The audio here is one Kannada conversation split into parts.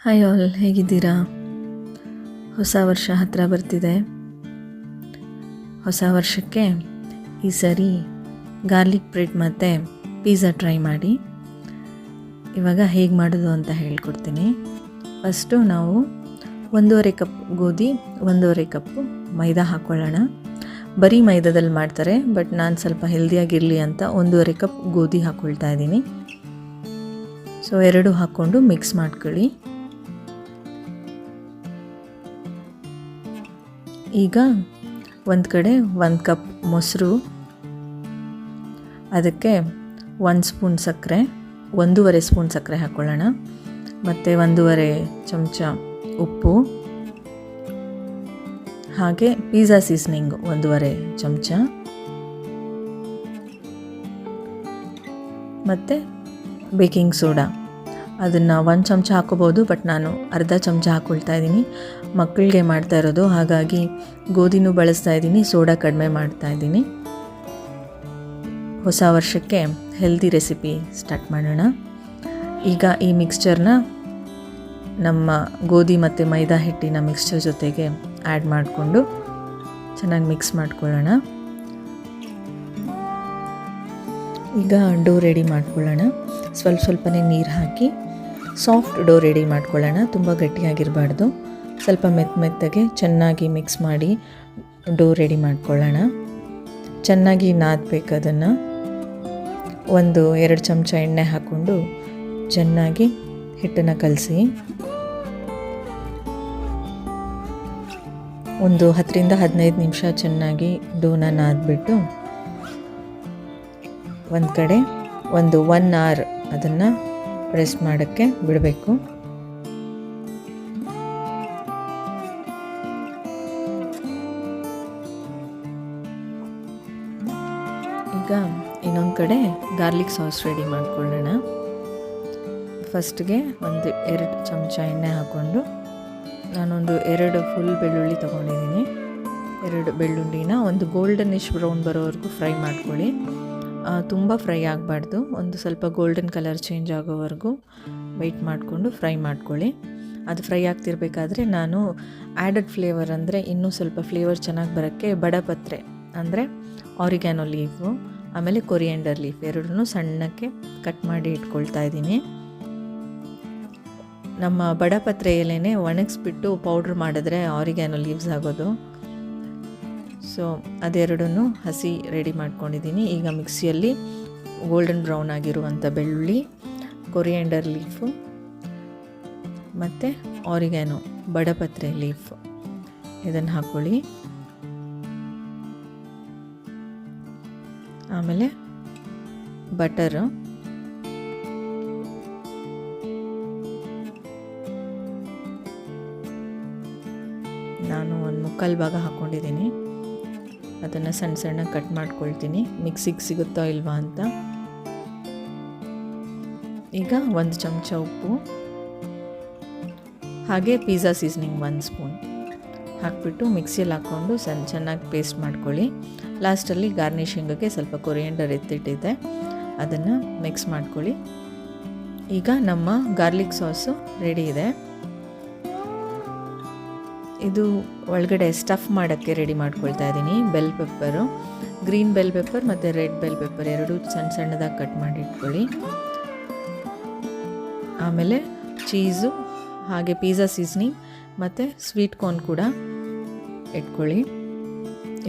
ಹಾಯ್ ಆಲ್, ಹೇಗಿದ್ದೀರಾ? ಹೊಸ ವರ್ಷ ಹತ್ತಿರ ಬರ್ತಿದೆ. ಹೊಸ ವರ್ಷಕ್ಕೆ ಈ ಸರಿ ಗಾರ್ಲಿಕ್ ಬ್ರೆಡ್ ಮತ್ತು ಪಿಜ್ಜಾ ಟ್ರೈ ಮಾಡಿ. ಇವಾಗ ಹೇಗೆ ಮಾಡೋದು ಅಂತ ಹೇಳ್ಕೊಡ್ತೀನಿ. ಫಸ್ಟು ನಾವು 1.5 ಕಪ್ ಗೋಧಿ, 1.5 ಕಪ್ಪು ಮೈದಾ ಹಾಕ್ಕೊಳ್ಳೋಣ. ಬರೀ ಮೈದಾದಲ್ಲಿ ಮಾಡ್ತಾರೆ, ಬಟ್ ನಾನು ಸ್ವಲ್ಪ ಹೆಲ್ದಿಯಾಗಿರಲಿ ಅಂತ 1.5 ಕಪ್ ಗೋಧಿ ಹಾಕ್ಕೊಳ್ತಾ ಇದ್ದೀನಿ. ಸೊ 2 ಹಾಕ್ಕೊಂಡು ಮಿಕ್ಸ್ ಮಾಡ್ಕೊಳ್ಳಿ. ಈಗ ಒಂದು ಕಡೆ 1 ಕಪ್ ಮೊಸರು, ಅದಕ್ಕೆ 1 ಸ್ಪೂನ್ ಸಕ್ಕರೆ, 1.5 ಸ್ಪೂನ್ ಸಕ್ಕರೆ ಹಾಕ್ಕೊಳ್ಳೋಣ. ಮತ್ತು 1.5 ಚಮಚ ಉಪ್ಪು, ಹಾಗೆ ಪಿಜ್ಜಾ ಸೀಸನಿಂಗ್ 1.5 ಚಮಚ, ಮತ್ತು ಬೇಕಿಂಗ್ ಸೋಡಾ ಅದನ್ನು 1 ಚಮಚ ಹಾಕೋಬೋದು, ಬಟ್ ನಾನು ಅರ್ಧ ಚಮಚ ಹಾಕ್ಕೊಳ್ತಾ ಇದ್ದೀನಿ. ಮಕ್ಕಳಿಗೆ ಮಾಡ್ತಾ ಇರೋದು, ಹಾಗಾಗಿ ಗೋಧಿನೂ ಬಳಸ್ತಾ ಇದ್ದೀನಿ, ಸೋಡಾ ಕಡಿಮೆ ಮಾಡ್ತಾ ಇದ್ದೀನಿ. ಹೊಸ ವರ್ಷಕ್ಕೆ ಹೆಲ್ದಿ ರೆಸಿಪಿ ಸ್ಟಾರ್ಟ್ ಮಾಡೋಣ. ಈಗ ಈ ಮಿಕ್ಸ್ಚರ್ನ ನಮ್ಮ ಗೋಧಿ ಮತ್ತು ಮೈದಾ ಹಿಟ್ಟಿನ ಮಿಕ್ಸ್ಚರ್ ಜೊತೆಗೆ ಆ್ಯಡ್ ಮಾಡಿಕೊಂಡು ಚೆನ್ನಾಗಿ ಮಿಕ್ಸ್ ಮಾಡ್ಕೊಳ್ಳೋಣ. ಈಗ ಡೋ ರೆಡಿ ಮಾಡ್ಕೊಳ್ಳೋಣ. ಸ್ವಲ್ಪನೇ ನೀರು ಹಾಕಿ ಸಾಫ್ಟ್ ಡೋ ರೆಡಿ ಮಾಡ್ಕೊಳ್ಳೋಣ. ತುಂಬ ಗಟ್ಟಿಯಾಗಿರಬಾರ್ದು, ಸ್ವಲ್ಪ ಮೆತ್ತಗೆ ಚೆನ್ನಾಗಿ ಮಿಕ್ಸ್ ಮಾಡಿ ಡೋ ರೆಡಿ ಮಾಡ್ಕೊಳ್ಳೋಣ. ಚೆನ್ನಾಗಿ ನಾದಬೇಕು. ಅದನ್ನು 1-2 ಚಮಚ ಎಣ್ಣೆ ಹಾಕ್ಕೊಂಡು ಚೆನ್ನಾಗಿ ಹಿಟ್ಟನ್ನು ಕಲಸಿ ಒಂದು 10-15 ನಿಮಿಷ ಚೆನ್ನಾಗಿ ಡೋನ ನಾದ್ಬಿಟ್ಟು ಒಂದು ಕಡೆ 1 ಅವರ್ ಅದನ್ನು ರೆಸ್ಟ್ ಮಾಡೋಕ್ಕೆ ಬಿಡಬೇಕು. ಈಗ ಇನ್ನೊಂದು ಕಡೆ ಗಾರ್ಲಿಕ್ ಸಾಸ್ ರೆಡಿ ಮಾಡ್ಕೊಳ್ಳೋಣ. ಫಸ್ಟ್ಗೆ 1-2 ಚಮಚ ಎಣ್ಣೆ ಹಾಕ್ಕೊಂಡು ನಾನೊಂದು 2 ಫುಲ್ ಬೆಳ್ಳುಳ್ಳಿ ತೊಗೊಂಡಿದ್ದೀನಿ. 2 ಬೆಳ್ಳುಳ್ಳಿನ ಒಂದು ಗೋಲ್ಡನಿಶ್ ಬ್ರೌನ್ ಬರೋವರೆಗೂ ಫ್ರೈ ಮಾಡ್ಕೊಳ್ಳಿ. ತುಂಬ ಫ್ರೈ ಆಗಬಾರ್ದು, ಒಂದು ಸ್ವಲ್ಪ ಗೋಲ್ಡನ್ ಕಲರ್ ಚೇಂಜ್ ಆಗೋವರೆಗೂ ವೆಯ್ಟ್ ಮಾಡಿಕೊಂಡು ಫ್ರೈ ಮಾಡ್ಕೊಳ್ಳಿ. ಅದು ಫ್ರೈ ಆಗ್ತಿರ್ಬೇಕಾದ್ರೆ ನಾನು ಆ್ಯಡೆಡ್ ಫ್ಲೇವರ್ ಅಂದರೆ ಇನ್ನೂ ಸ್ವಲ್ಪ ಫ್ಲೇವರ್ ಚೆನ್ನಾಗಿ ಬರೋಕ್ಕೆ ಬಡಪತ್ರೆ ಅಂದರೆ ಆರಿಗ್ಯಾನೋ ಲೀಫು, ಆಮೇಲೆ ಕೊರಿಯಂಡರ್ ಲೀಫ್ ಎರಡನ್ನೂ ಸಣ್ಣಕ್ಕೆ ಕಟ್ ಮಾಡಿ ಇಟ್ಕೊಳ್ತಾ ಇದ್ದೀನಿ. ನಮ್ಮ ಬಡಪತ್ರೆ ಎಲೆನೇ ಒಣಗಿಸ್ಬಿಟ್ಟು ಪೌಡ್ರ್ ಮಾಡಿದ್ರೆ ಆರಿಗ್ಯಾನೋ ಲೀವ್ಸ್ ಆಗೋದು. ಸೊ ಅದೆರಡನ್ನೂ ಹಸಿ ರೆಡಿ ಮಾಡ್ಕೊಂಡಿದ್ದೀನಿ. ಈಗ ಮಿಕ್ಸಿಯಲ್ಲಿ ಗೋಲ್ಡನ್ ಬ್ರೌನ್ ಆಗಿರುವಂಥ ಬೆಳ್ಳುಳ್ಳಿ, ಕೊರಿಯಂಡರ್ ಲೀಫು ಮತ್ತು ಆರಿಗ್ಯಾನೋ ಬಡಪತ್ರೆ ಲೀಫ್ ಇದನ್ನು ಹಾಕ್ಕೊಳ್ಳಿ. ಆಮೇಲೆ ಬಟರು, ನಾನು 1/4 ಭಾಗ ಹಾಕ್ಕೊಂಡಿದ್ದೀನಿ. ಅದನ್ನು ಸಣ್ಣ ಕಟ್ ಮಾಡ್ಕೊಳ್ತೀನಿ, ಮಿಕ್ಸಿಗೆ ಸಿಗುತ್ತೋ ಇಲ್ವಾ ಅಂತ. ಈಗ 1 ಚಮಚ ಉಪ್ಪು, ಹಾಗೆ ಪಿಜ್ಜಾ ಸೀಸನಿಂಗ್ 1 ಸ್ಪೂನ್ ಹಾಕ್ಬಿಟ್ಟು ಮಿಕ್ಸಿಯಲ್ಲಿ ಹಾಕ್ಕೊಂಡು ಚೆನ್ನಾಗಿ ಪೇಸ್ಟ್ ಮಾಡ್ಕೊಳ್ಳಿ. ಲಾಸ್ಟಲ್ಲಿ ಗಾರ್ನಿಷಿಂಗಿಗೆ ಸ್ವಲ್ಪ ಕೊರಿಯಂಡರ್ ಎತ್ತಿಟ್ಟಿದ್ದೆ, ಅದನ್ನು ಮಿಕ್ಸ್ ಮಾಡ್ಕೊಳ್ಳಿ. ಈಗ ನಮ್ಮ ಗಾರ್ಲಿಕ್ ಸಾಸು ರೆಡಿ ಇದೆ. ಇದು ಒಳಗಡೆ ಸ್ಟಫ್ ಮಾಡೋಕ್ಕೆ ರೆಡಿ ಮಾಡ್ಕೊಳ್ತಾ ಇದ್ದೀನಿ. Bell pepper, green bell pepper ಮತ್ತು ರೆಡ್ ಬೆಲ್ ಪೆಪ್ಪರ್ ಎರಡೂ ಸಣ್ಣದಾಗಿ ಕಟ್ ಮಾಡಿ ಇಟ್ಕೊಳ್ಳಿ. ಆಮೇಲೆ ಚೀಸು, ಹಾಗೆ ಪಿಜ್ಜಾ ಸೀಸನಿಂಗ್ ಮತ್ತು ಸ್ವೀಟ್ ಕಾರ್ನ್ ಕೂಡ ಇಟ್ಕೊಳ್ಳಿ.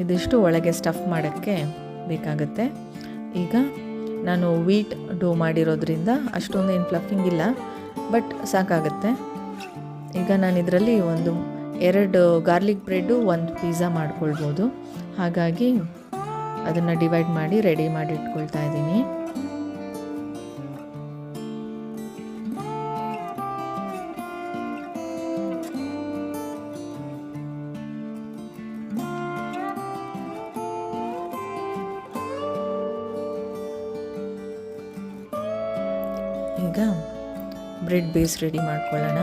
ಇದಿಷ್ಟು ಒಳಗೆ ಸ್ಟಫ್ ಮಾಡೋಕ್ಕೆ ಬೇಕಾಗುತ್ತೆ. ಈಗ ನಾನು ವೀಟ್ ಡೋ ಮಾಡಿರೋದ್ರಿಂದ ಅಷ್ಟೊಂದು ಏನು ಫ್ಲಫಿಂಗ್ ಇಲ್ಲ, ಬಟ್ ಸಾಕಾಗುತ್ತೆ. ಈಗ ನಾನು ಇದರಲ್ಲಿ 2 ಗಾರ್ಲಿಕ್ ಬ್ರೆಡ್ಡು, 1 ಪಿಜ್ಜಾ ಮಾಡ್ಕೊಳ್ಬೋದು. ಹಾಗಾಗಿ ಅದನ್ನು ಡಿವೈಡ್ ಮಾಡಿ ರೆಡಿ ಮಾಡಿ ಇಟ್ಕೊಳ್ತಾ ಇದ್ದೀನಿ. ಈಗ ಬ್ರೆಡ್ ಬೇಸ್ ರೆಡಿ ಮಾಡ್ಕೊಳ್ಳೋಣ.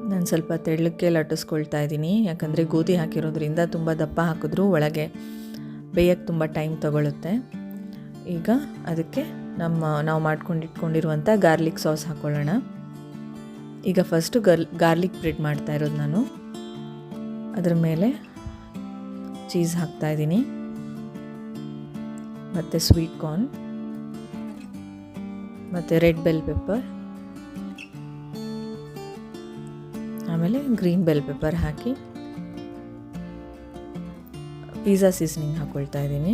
ನಾನು ಸ್ವಲ್ಪ ತೆಳ್ಳಕ್ಕೆ ಲಟ್ಟಿಸ್ಕೊಳ್ತಾ ಇದ್ದೀನಿ, ಯಾಕಂದರೆ ಗೋಧಿ ಹಾಕಿರೋದ್ರಿಂದ ತುಂಬ ದಪ್ಪ ಹಾಕಿದ್ರೂ ಒಳಗೆ ಬೇಯಕ್ಕೆ ತುಂಬ ಟೈಮ್ ತಗೊಳ್ಳುತ್ತೆ. ಈಗ ಅದಕ್ಕೆ ನಾವು ಮಾಡ್ಕೊಂಡಿಟ್ಕೊಂಡಿರುವಂಥ ಗಾರ್ಲಿಕ್ ಸಾಸ್ ಹಾಕ್ಕೊಳ್ಳೋಣ. ಈಗ ಫಸ್ಟು ಗಾರ್ಲಿಕ್ ಬ್ರೆಡ್ ಮಾಡ್ತಾ ಇರೋದು ನಾನು. ಅದರ ಮೇಲೆ ಚೀಸ್ ಹಾಕ್ತಾಯಿದ್ದೀನಿ, ಮತ್ತು ಸ್ವೀಟ್ ಕಾರ್ನ್, ಮತ್ತು ರೆಡ್ ಬೆಲ್ ಪೆಪ್ಪರ್, ಆಮೇಲೆ ಗ್ರೀನ್ ಬೆಲ್ ಪೆಪ್ಪರ್ ಹಾಕಿ ಪಿಜ್ಜಾ ಸೀಸನಿಂಗ್ ಹಾಕ್ಕೊಳ್ತಾ ಇದ್ದೀನಿ.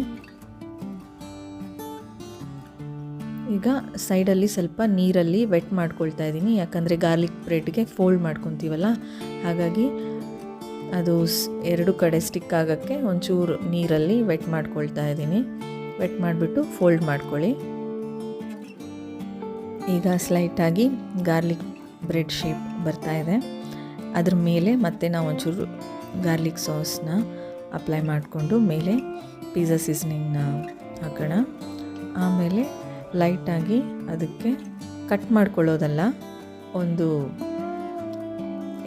ಈಗ ಸೈಡಲ್ಲಿ ಸ್ವಲ್ಪ ನೀರಲ್ಲಿ ವೆಟ್ ಮಾಡ್ಕೊಳ್ತಾ ಇದ್ದೀನಿ, ಯಾಕಂದರೆ ಗಾರ್ಲಿಕ್ ಬ್ರೆಡ್ಗೆ ಫೋಲ್ಡ್ ಮಾಡ್ಕೊತೀವಲ್ಲ, ಹಾಗಾಗಿ ಅದು 2 ಕಡೆ ಸ್ಟಿಕ್ ಆಗೋಕ್ಕೆ ಒಂಚೂರು ನೀರಲ್ಲಿ ವೆಟ್ ಮಾಡ್ಕೊಳ್ತಾ ಇದ್ದೀನಿ. ವೆಟ್ ಮಾಡಿಬಿಟ್ಟು ಫೋಲ್ಡ್ ಮಾಡ್ಕೊಳ್ಳಿ. ಈಗ ಸ್ಲೈಟಾಗಿ ಗಾರ್ಲಿಕ್ ಬ್ರೆಡ್ ಶೇಪ್ ಬರ್ತಾ ಇದೆ. ಅದ್ರ ಮೇಲೆ ಮತ್ತೆ ನಾವು ಒಂಚೂರು ಗಾರ್ಲಿಕ್ ಸಾಸ್ನ ಅಪ್ಲೈ ಮಾಡಿಕೊಂಡು ಮೇಲೆ ಪಿಜ್ಜಾ ಸೀಸನಿಂಗ್ನ ಹಾಕೋಣ. ಆಮೇಲೆ ಲೈಟಾಗಿ ಅದಕ್ಕೆ ಕಟ್ ಮಾಡ್ಕೊಳ್ಳೋದಲ್ಲ, ಒಂದು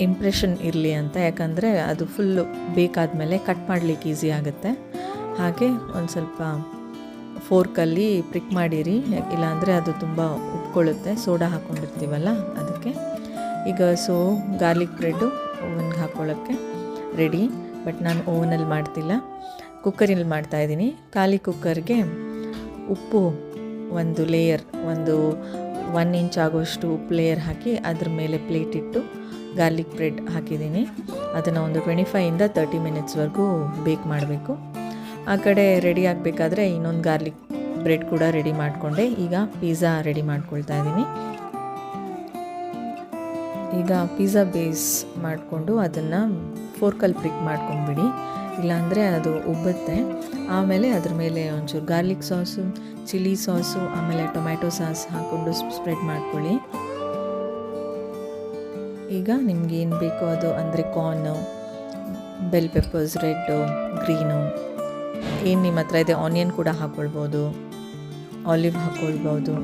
ಇಂಪ್ರೆಷನ್ ಇರಲಿ ಅಂತ, ಯಾಕಂದರೆ ಅದು ಫುಲ್ಲು ಬೇಕಾದಮೇಲೆ ಕಟ್ ಮಾಡಲಿಕ್ಕೆ ಈಸಿ ಆಗುತ್ತೆ. ಹಾಗೆ ಒಂದು ಸ್ವಲ್ಪ ಫೋರ್ಕಲ್ಲಿ ಪ್ರಿಕ್ ಮಾಡಿರಿ, ಇಲ್ಲಾಂದರೆ ಅದು ತುಂಬ ಉಟ್ಕೊಳ್ಳುತ್ತೆ, ಸೋಡಾ ಹಾಕ್ಕೊಂಡಿರ್ತೀವಲ್ಲ ಅದಕ್ಕೆ. ಈಗ ಗಾರ್ಲಿಕ್ ಬ್ರೆಡ್ಡು ಓವನ್ಗೆ ಹಾಕ್ಕೊಳ್ಳೋಕ್ಕೆ ರೆಡಿ. ಬಟ್ ನಾನು ಓವನಲ್ಲಿ ಮಾಡ್ತಿಲ್ಲ, ಕುಕ್ಕರಲ್ಲಿ ಮಾಡ್ತಾಯಿದ್ದೀನಿ. ಖಾಲಿ ಕುಕ್ಕರ್ಗೆ ಉಪ್ಪು ಒಂದು ಲೇಯರ್, 1 ಇಂಚ್ ಆಗೋಷ್ಟು ಉಪ್ಪು ಲೇಯರ್ ಹಾಕಿ ಅದ್ರ ಮೇಲೆ ಪ್ಲೇಟ್ ಇಟ್ಟು ಗಾರ್ಲಿಕ್ ಬ್ರೆಡ್ ಹಾಕಿದ್ದೀನಿ. ಅದನ್ನು ಒಂದು 25 to 30 ಮಿನಿಟ್ಸ್ವರೆಗೂ ಬೇಕ್ ಮಾಡಬೇಕು. ಆ ಕಡೆ ರೆಡಿ ಆಗಬೇಕಾದ್ರೆ ಇನ್ನೊಂದು ಗಾರ್ಲಿಕ್ ಬ್ರೆಡ್ ಕೂಡ ರೆಡಿ ಮಾಡಿಕೊಂಡೆ. ಈಗ ಪಿಜ್ಜಾ ರೆಡಿ ಮಾಡ್ಕೊಳ್ತಾ ಇದ್ದೀನಿ. ಈಗ ಪಿಜ್ಜಾ ಬೇಸ್ ಮಾಡಿಕೊಂಡು ಅದನ್ನು ಫೋರ್ಕಲ್ಲಿ ಪ್ರಿಕ್ ಮಾಡ್ಕೊಂಡ್ಬಿಡಿ, ಇಲ್ಲಾಂದರೆ ಅದು ಉಬ್ಬುತ್ತೆ. ಆಮೇಲೆ ಅದ್ರ ಮೇಲೆ ಒಂಚೂರು ಗಾರ್ಲಿಕ್ ಸಾಸು, ಚಿಲ್ಲಿ ಸಾಸು, ಆಮೇಲೆ ಟೊಮ್ಯಾಟೊ ಸಾಸ್ ಹಾಕ್ಕೊಂಡು ಸ್ಪ್ರೆಡ್ ಮಾಡ್ಕೊಳ್ಳಿ. ಈಗ ನಿಮ್ಗೆ ಏನು ಬೇಕೋ ಅದು, ಅಂದರೆ corn, bell peppers, red, green, ಏನು ನಿಮ್ಮ ಹತ್ರ ಇದೆ, ಆನಿಯನ್ ಕೂಡ ಹಾಕ್ಕೊಳ್ಬೋದು, ಆಲಿವ್ ಹಾಕ್ಕೊಳ್ಬೋದು.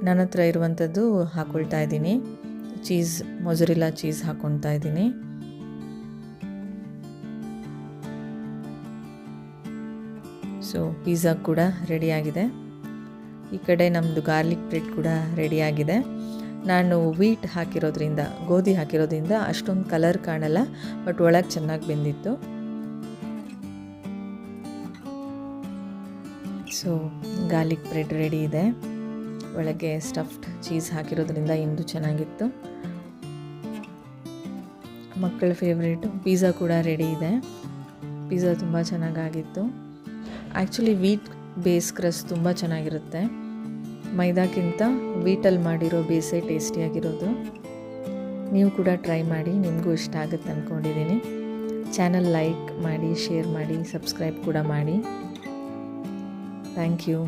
ನನ್ನ ಹತ್ರ ಇರುವಂಥದ್ದು ಹಾಕ್ಕೊಳ್ತಾ ಇದ್ದೀನಿ. ಚೀಸ್, ಮೊಜರೆಲ್ಲಾ ಚೀಸ್ ಹಾಕ್ಕೊಳ್ತಾ ಇದ್ದೀನಿ. ಪಿಜ್ಜಾ ಕೂಡ ರೆಡಿಯಾಗಿದೆ. ಈ ಕಡೆ ನಮ್ಮದು ಗಾರ್ಲಿಕ್ ಬ್ರೆಡ್ ಕೂಡ ರೆಡಿಯಾಗಿದೆ. ನಾನು ವೀಟ್ ಹಾಕಿರೋದ್ರಿಂದ, ಗೋಧಿ ಹಾಕಿರೋದ್ರಿಂದ ಅಷ್ಟೊಂದು ಕಲರ್ ಕಾಣಲ್ಲ, ಬಟ್ ಒಳಗೆ ಚೆನ್ನಾಗಿ ಬೆಂದಿತ್ತು. ಗಾರ್ಲಿಕ್ ಬ್ರೆಡ್ ರೆಡಿ ಇದೆ. ಒಳಗೆ ಸ್ಟಫ್ಡ್ ಚೀಸ್ ಹಾಕಿರೋದ್ರಿಂದ ಇನ್ನೂ ಚೆನ್ನಾಗಿತ್ತು. ಮಕ್ಕಳ ಫೇವ್ರೇಟು ಪಿಜ್ಜಾ ಕೂಡ ರೆಡಿ ಇದೆ. ಪಿಜ್ಜಾ ತುಂಬ ಚೆನ್ನಾಗಾಗಿತ್ತು. ಆ್ಯಕ್ಚುಲಿ ವೀಟ್ ಬೇಸ್ ಕ್ರಸ್ಟ್ ತುಂಬ ಚೆನ್ನಾಗಿರುತ್ತೆ, ಮೈದಾಕ್ಕಿಂತ ವೀಟಲ್ಲಿ ಮಾಡಿರೋ ಬೇಸೇ ಟೇಸ್ಟಿಯಾಗಿರೋದು. ನೀವು ಕೂಡ ಟ್ರೈ ಮಾಡಿ, ನಿಮಗೂ ಇಷ್ಟ ಆಗುತ್ತೆ ಅಂದ್ಕೊಂಡಿದ್ದೀನಿ. ಚಾನಲ್ ಲೈಕ್ ಮಾಡಿ, ಶೇರ್ ಮಾಡಿ, ಸಬ್ಸ್ಕ್ರೈಬ್ ಕೂಡ ಮಾಡಿ. Thank you.